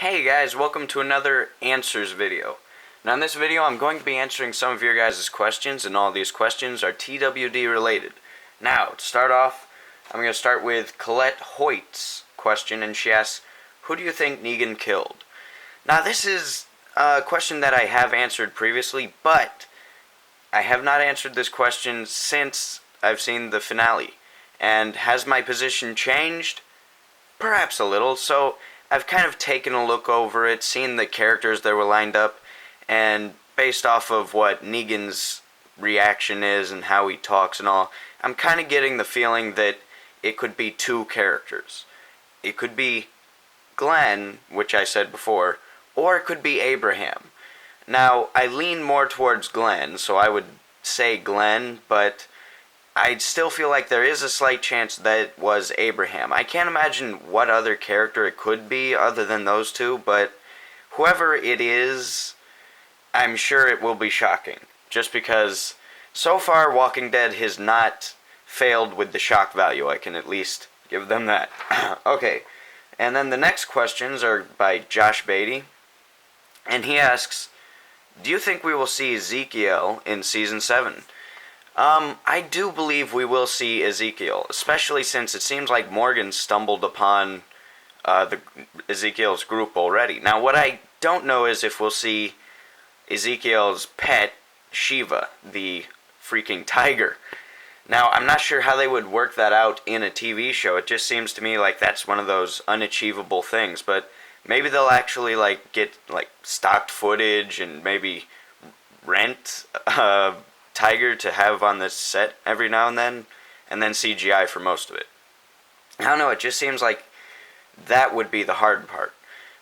Hey guys, welcome to another answers video. Now in this video I'm going to be answering some of your guys' questions, and all these questions are TWD related. Now, to start off, I'm going to start with Colette Hoyt's question, and she asks, who do you think Negan killed? Now this is a question that I have answered previously, but I have not answered this question since I've seen the finale. And has my position changed? Perhaps a little. So I've kind of taken a look over it, seen the characters that were lined up, and based off of what Negan's reaction is and how he talks and all, I'm kind of getting the feeling that it could be two characters. It could be Glenn, which I said before, or it could be Abraham. Now, I lean more towards Glenn, so I would say Glenn, but I still feel like there is a slight chance that it was Abraham. I can't imagine what other character it could be other than those two, but whoever it is, I'm sure it will be shocking. Just because so far Walking Dead has not failed with the shock value. I can at least give them that. Okay, and then the next questions are by Josh Beatty, and he asks, do you think we will see Ezekiel in Season 7? I do believe we will see Ezekiel, especially since it seems like Morgan stumbled upon Ezekiel's group already. Now, what I don't know is if we'll see Ezekiel's pet, Shiva, the freaking tiger. Now, I'm not sure how they would work that out in a TV show. It just seems to me like that's one of those unachievable things, but maybe they'll actually get stocked footage and maybe rent tiger to have on the set every now and then CGI for most of it. I don't know, it just seems like that would be the hard part.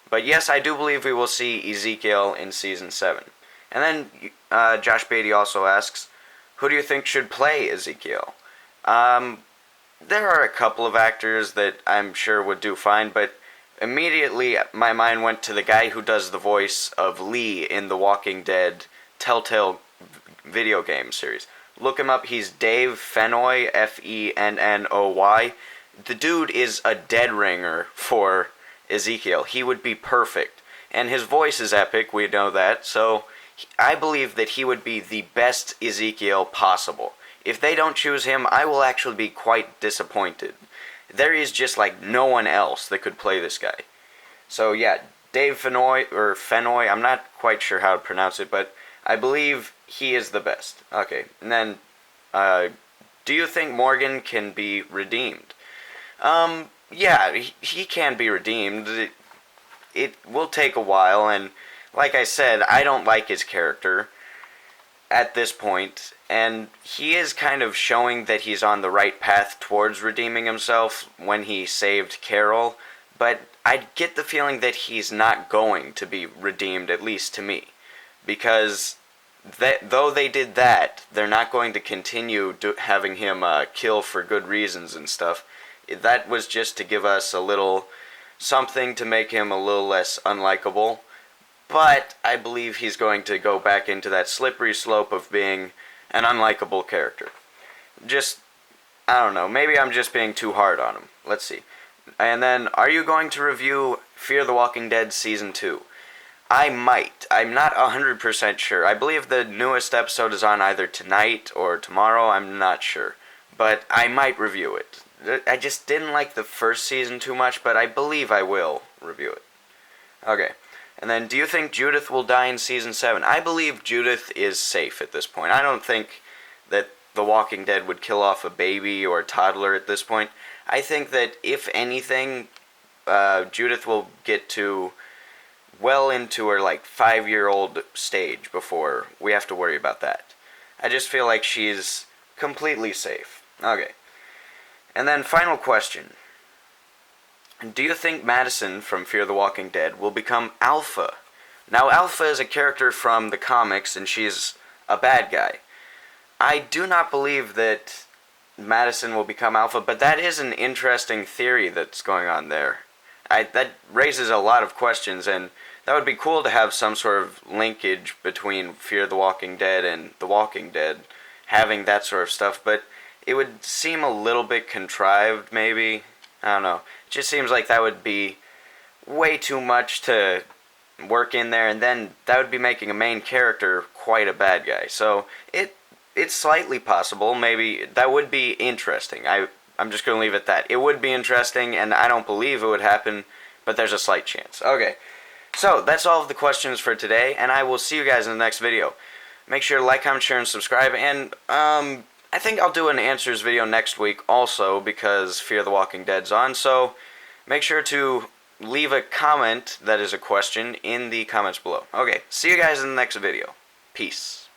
But yes, I do believe we will see Ezekiel in Season 7. And then Josh Beatty also asks, who do you think should play Ezekiel? There are a couple of actors that I'm sure would do fine, but immediately my mind went to the guy who does the voice of Lee in the Walking Dead Telltale video game series. Look him up. He's Dave Fennoy, Fennoy. The dude is a dead ringer for Ezekiel. He would be perfect. And his voice is epic, we know that, so I believe that he would be the best Ezekiel possible. If they don't choose him, I will actually be quite disappointed. There is just no one else that could play this guy. So yeah, Dave Fennoy, I'm not quite sure how to pronounce it, but I believe he is the best. Okay, and then, do you think Morgan can be redeemed? Yeah, he can be redeemed. It will take a while, and like I said, I don't like his character at this point, and he is kind of showing that he's on the right path towards redeeming himself when he saved Carol, but I get the feeling that he's not going to be redeemed, at least to me, because though they did that, they're not going to continue having him kill for good reasons and stuff. That was just to give us a little something to make him a little less unlikable. But I believe he's going to go back into that slippery slope of being an unlikable character. I don't know, maybe I'm just being too hard on him. Let's see. And then, are you going to review Fear the Walking Dead Season 2? I might. I'm not 100% sure. I believe the newest episode is on either tonight or tomorrow. I'm not sure. But I might review it. I just didn't like the first season too much, but I believe I will review it. Okay. And then, do you think Judith will die in Season 7? I believe Judith is safe at this point. I don't think that The Walking Dead would kill off a baby or a toddler at this point. I think that, if anything, Judith will get to well into her 5-year-old stage before we have to worry about that. I just feel like she's completely safe. Okay. And then final question. Do you think Madison from Fear the Walking Dead will become Alpha? Now, Alpha is a character from the comics, and she's a bad guy. I do not believe that Madison will become Alpha, but that is an interesting theory that's going on there. That raises a lot of questions, and that would be cool to have some sort of linkage between Fear the Walking Dead and The Walking Dead, having that sort of stuff, but it would seem a little bit contrived, maybe. I don't know. It just seems like that would be way too much to work in there, and then that would be making a main character quite a bad guy. So it's slightly possible. Maybe that would be interesting. I'm just gonna leave it at that. It would be interesting, and I don't believe it would happen, but there's a slight chance. Okay, so that's all of the questions for today, and I will see you guys in the next video. Make sure to like, comment, share, and subscribe, and I think I'll do an answers video next week also, because Fear the Walking Dead's on, so make sure to leave a comment that is a question in the comments below. Okay, see you guys in the next video. Peace.